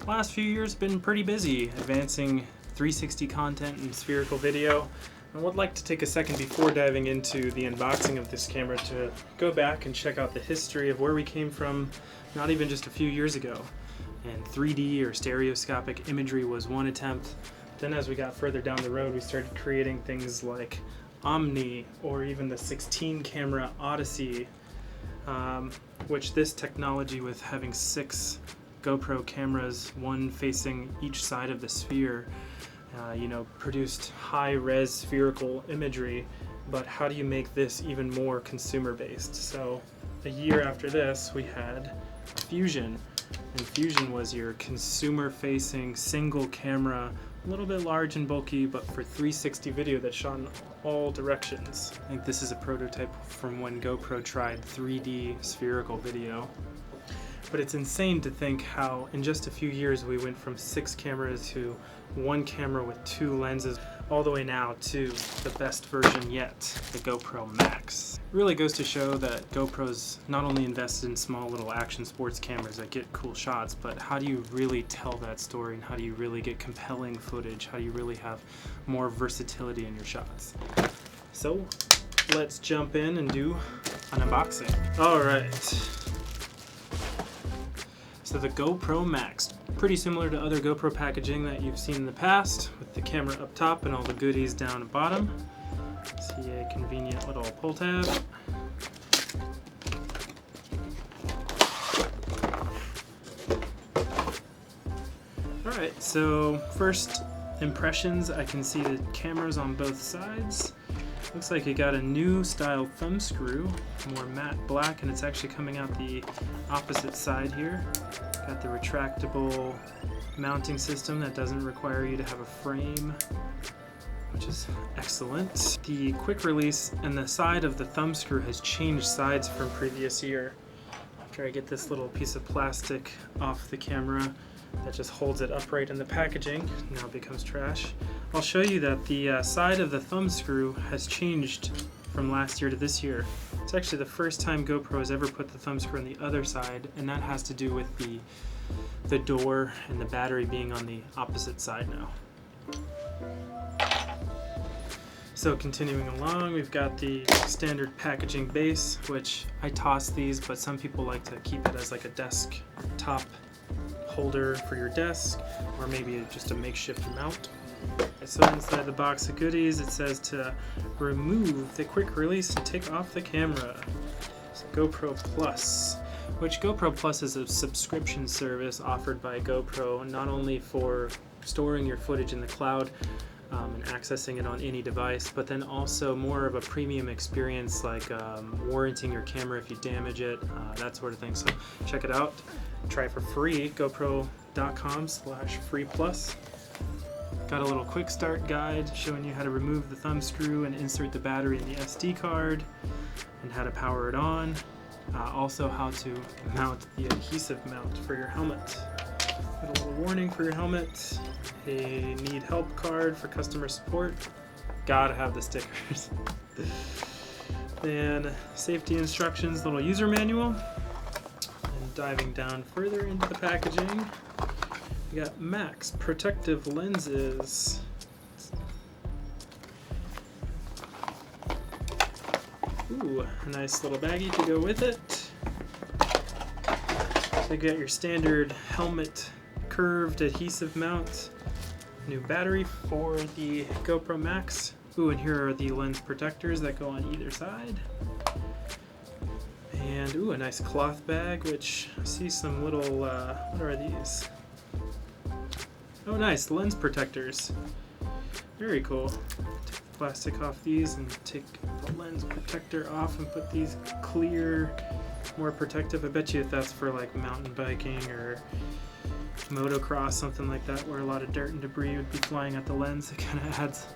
Last few years been pretty busy advancing 360 content and spherical video. I would like to take a second before diving into the unboxing of this camera to go back and check out the history of where we came from not even just a few years ago. And 3D or stereoscopic imagery was one attempt. Then as we got further down the road, we started creating things like Omni or even the 16 camera Odyssey, which this technology with having 6 GoPro cameras, one facing each side of the sphere, produced high-res spherical imagery. But how do you make this even more consumer-based? So a year after this, we had Fusion, and Fusion was your consumer-facing single camera, a little bit large and bulky, but for 360 video that shot in all directions. I think this is a prototype from when GoPro tried 3D spherical video. But it's insane to think how in just a few years we went from 6 cameras to 1 camera with 2 lenses, all the way now to the best version yet, the GoPro Max. It really goes to show that GoPro's not only invested in small little action sports cameras that get cool shots, but how do you really tell that story, and how do you really get compelling footage? How do you really have more versatility in your shots? So let's jump in and do an unboxing. All right. So the GoPro Max, pretty similar to other GoPro packaging that you've seen in the past, with the camera up top and all the goodies down the bottom. See a convenient little pull tab. Alright, so first impressions, I can see the cameras on both sides. Looks like you got a new style thumb screw, more matte black, and it's actually coming out the opposite side here. Got the retractable mounting system that doesn't require you to have a frame, which is excellent. The quick release and the side of the thumb screw has changed sides from previous year. After I get this little piece of plastic off the camera that just holds it upright in the packaging, now it becomes trash. I'll show you that the side of the thumb screw has changed from last year to this year. It's actually the first time GoPro has ever put the thumb screw on the other side, and that has to do with the door and the battery being on the opposite side now. So continuing along, we've got the standard packaging base, which I toss these, but some people like to keep it as like a desk top holder for your desk, or maybe just a makeshift mount. So inside the box of goodies, it says to remove the quick release and take off the camera. So GoPro Plus, which GoPro Plus is a subscription service offered by GoPro, not only for storing your footage in the cloud and accessing it on any device, but then also more of a premium experience, like warranting your camera if you damage it, that sort of thing. So check it out. Try it for free, gopro.com/freeplus. Got a little quick start guide showing you how to remove the thumb screw and insert the battery in the SD card, and how to power it on. Also how to mount the adhesive mount for your helmet. Got a little warning for your helmet, a need help card for customer support. Gotta have the stickers. Then safety instructions, little user manual. And diving down further into the packaging, we got Max protective lenses. Ooh, a nice little baggie to go with it. So you got your standard helmet curved adhesive mount, new battery for the GoPro Max. Ooh, and here are the lens protectors that go on either side. And ooh, a nice cloth bag, which I see some little, what are these? Oh nice, lens protectors. Very cool. Take the plastic off these and take the lens protector off and put these clear, more protective. I bet you if that's for like mountain biking or motocross, something like that, where a lot of dirt and debris would be flying at the lens, it kind of adds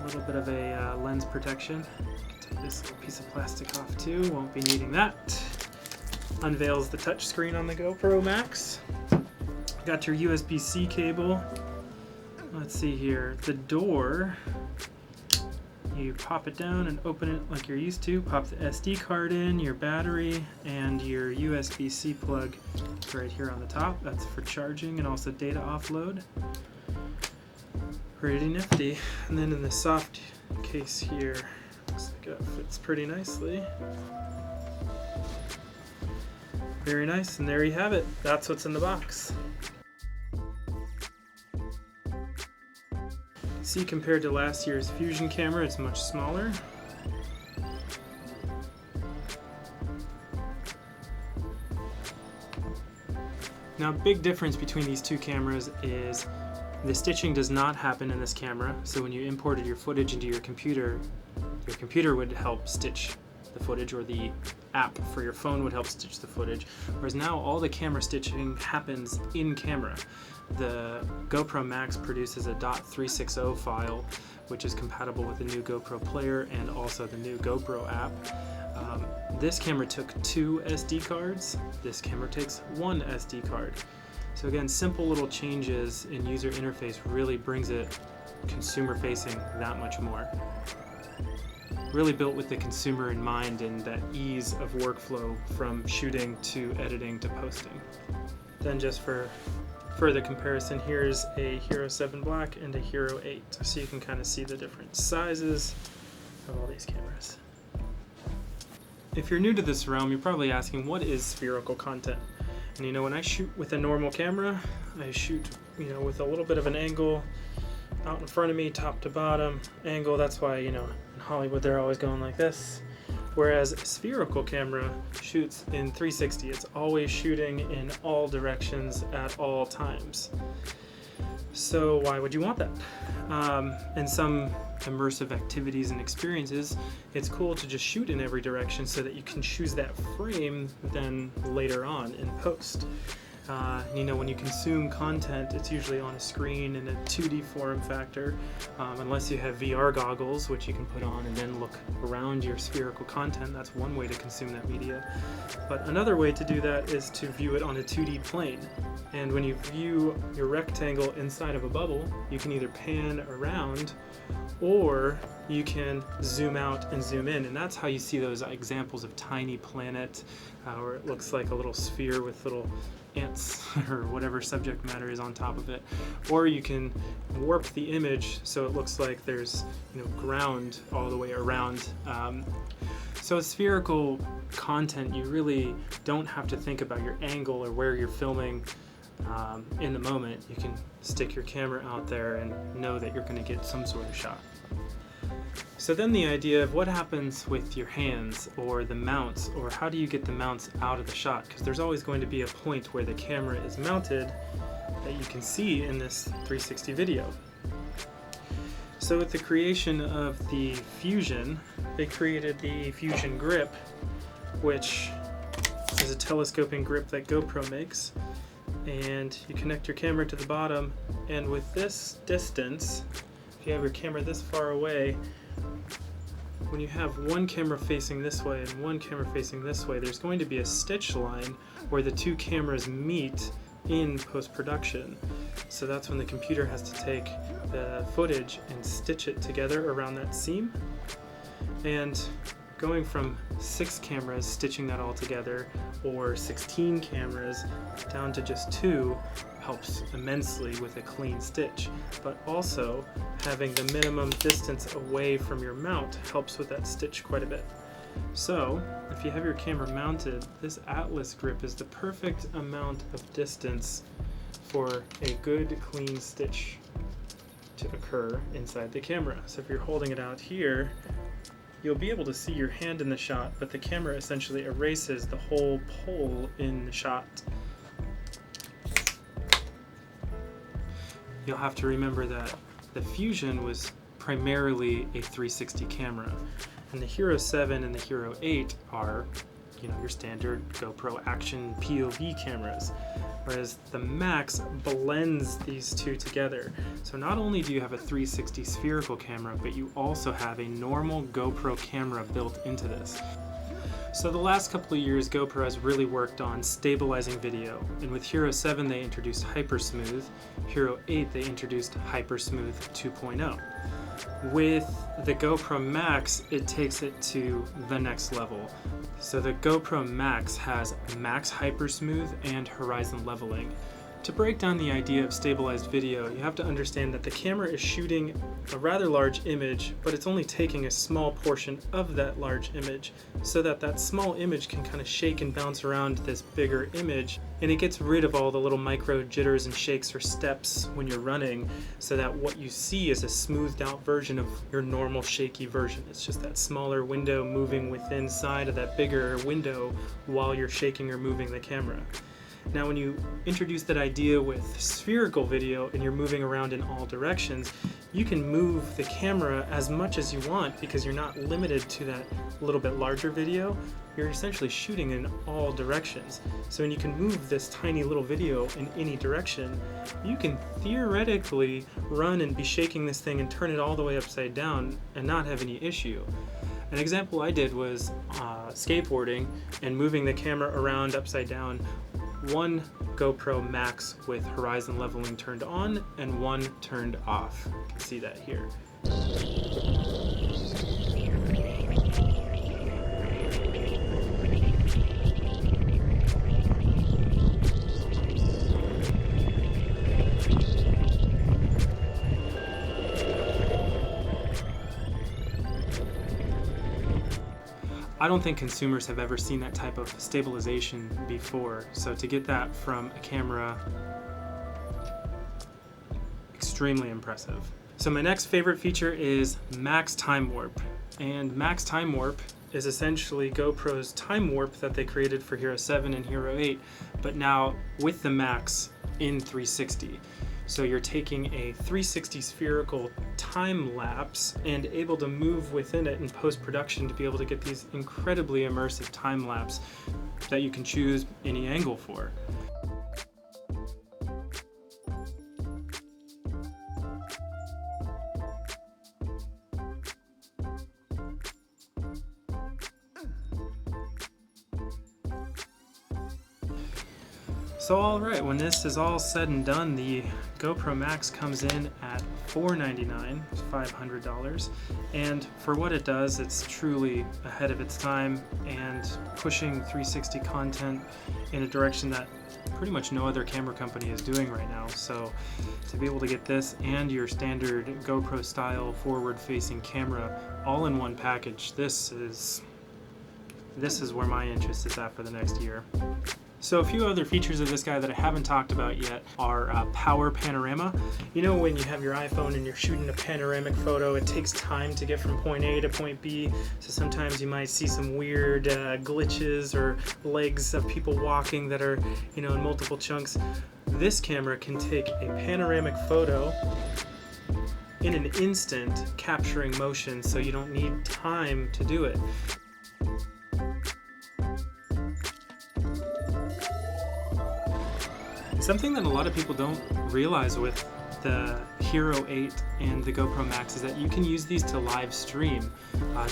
a little bit of a lens protection. Take this little piece of plastic off too, won't be needing that. Unveils the touch screen on the GoPro Max. Got your USB-C cable. Let's see here, the door, you pop it down and open it like you're used to, pop the SD card in, your battery, and your USB-C plug right here on the top. That's for charging and also data offload. Pretty nifty. And then in the soft case here, looks like it fits pretty nicely. Very nice, and there you have it. That's what's in the box. See, compared to last year's Fusion camera, it's much smaller. Now, big difference between these two cameras is the stitching does not happen in this camera. So when you imported your footage into your computer would help stitch the footage, or the app for your phone would help stitch the footage. Whereas now all the camera stitching happens in camera. The GoPro Max produces a .360 file, which is compatible with the new GoPro player and also the new GoPro app. This camera took 2 SD cards. This camera takes 1 SD card. So again, simple little changes in user interface really brings it consumer facing that much more. Really built with the consumer in mind and that ease of workflow from shooting to editing to posting. Then just for further comparison, here's a Hero 7 Black and a Hero 8, so you can kind of see the different sizes of all these cameras. If you're new to this realm, you're probably asking, what is spherical content? And you know, when I shoot with a normal camera, I shoot, with a little bit of an angle out in front of me, top to bottom angle. That's why, in Hollywood they're always going like this. Whereas a spherical camera shoots in 360. It's always shooting in all directions at all times. So why would you want that? In some immersive activities and experiences, it's cool to just shoot in every direction so that you can choose that frame then later on in post. When you consume content, it's usually on a screen in a 2D form factor, unless you have VR goggles, which you can put on and then look around your spherical content. That's one way to consume that media. But another way to do that is to view it on a 2D plane. And when you view your rectangle inside of a bubble, you can either pan around or you can zoom out and zoom in. And that's how you see those examples of Tiny Planet, where it looks like a little sphere with little ants or whatever subject matter is on top of it. Or you can warp the image so it looks like there's ground all the way around. So spherical content, you really don't have to think about your angle or where you're filming in the moment. You can stick your camera out there and know that you're going to get some sort of shot. So then the idea of what happens with your hands or the mounts, or how do you get the mounts out of the shot? Because there's always going to be a point where the camera is mounted that you can see in this 360 video. So with the creation of the Fusion, they created the Fusion grip, which is a telescoping grip that GoPro makes. And you connect your camera to the bottom, and with this distance, if you have your camera this far away, when you have one camera facing this way and one camera facing this way, there's going to be a stitch line where the two cameras meet in post-production. So that's when the computer has to take the footage and stitch it together around that seam. And going from 6 cameras stitching that all together, or 16 cameras down to just 2, helps immensely with a clean stitch. But also having the minimum distance away from your mount helps with that stitch quite a bit. So if you have your camera mounted, this Atlas grip is the perfect amount of distance for a good clean stitch to occur inside the camera. So if you're holding it out here, you'll be able to see your hand in the shot, but the camera essentially erases the whole pole in the shot. You'll have to remember that the Fusion was primarily a 360 camera, and the Hero 7 and the Hero 8 are, your standard GoPro action POV cameras. whereas the Max blends these two together. So not only do you have a 360 spherical camera, but you also have a normal GoPro camera built into this. So the last couple of years, GoPro has really worked on stabilizing video, and with Hero 7 they introduced Hypersmooth, Hero 8 they introduced Hypersmooth 2.0. With the GoPro Max, it takes it to the next level. So the GoPro Max has Max Hypersmooth and Horizon Leveling. To break down the idea of stabilized video, you have to understand that the camera is shooting a rather large image, but it's only taking a small portion of that large image, so that that small image can kind of shake and bounce around this bigger image, and it gets rid of all the little micro jitters and shakes or steps when you're running, so that what you see is a smoothed out version of your normal shaky version. It's just that smaller window moving within inside of that bigger window while you're shaking or moving the camera. Now when you introduce that idea with spherical video and you're moving around in all directions, you can move the camera as much as you want because you're not limited to that little bit larger video. You're essentially shooting in all directions. So when you can move this tiny little video in any direction, you can theoretically run and be shaking this thing and turn it all the way upside down and not have any issue. An example I did was skateboarding and moving the camera around upside down. One GoPro Max with Horizon Leveling turned on and one turned off. You can see that here. I don't think consumers have ever seen that type of stabilization before, so to get that from a camera, extremely impressive. So my next favorite feature is Max TimeWarp, and Max TimeWarp is essentially GoPro's TimeWarp that they created for Hero 7 and Hero 8, but now with the Max in 360. So you're taking a 360 spherical time lapse and able to move within it in post-production to be able to get these incredibly immersive time lapse that you can choose any angle for. So alright, when this is all said and done, the GoPro Max comes in at $499, $500, and for what it does, it's truly ahead of its time and pushing 360 content in a direction that pretty much no other camera company is doing right now. So to be able to get this and your standard GoPro style forward-facing camera all in one package, this is where my interest is at for the next year. So a few other features of this guy that I haven't talked about yet are power panorama. You know, when you have your iPhone and you're shooting a panoramic photo, it takes time to get from point A to point B. So sometimes you might see some weird glitches or legs of people walking that are, you know, in multiple chunks. This camera can take a panoramic photo in an instant, capturing motion, so you don't need time to do it. Something that a lot of people don't realize with the Hero 8 and the GoPro Max is that you can use these to live stream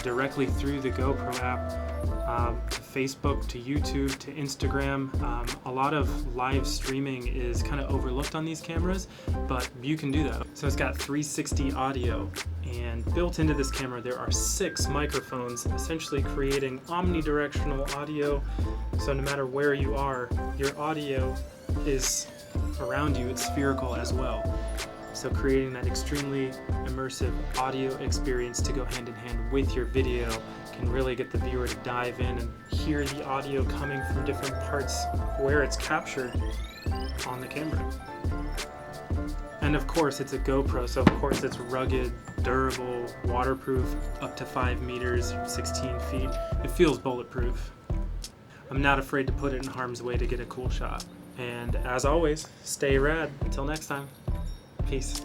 directly through the GoPro app, to Facebook, to YouTube, to Instagram. A lot of live streaming is kind of overlooked on these cameras, but you can do that. So it's got 360 audio, and built into this camera there are 6 microphones, essentially creating omnidirectional audio. So no matter where you are, your audio is around you. It's spherical as well, so creating that extremely immersive audio experience to go hand in hand with your video can really get the viewer to dive in and hear the audio coming from different parts where it's captured on the camera. And of course it's a GoPro, so of course it's rugged, durable, waterproof, up to 5 meters, 16 feet. It feels bulletproof. I'm not afraid to put it in harm's way to get a cool shot. And as always, stay rad. Until next time, peace.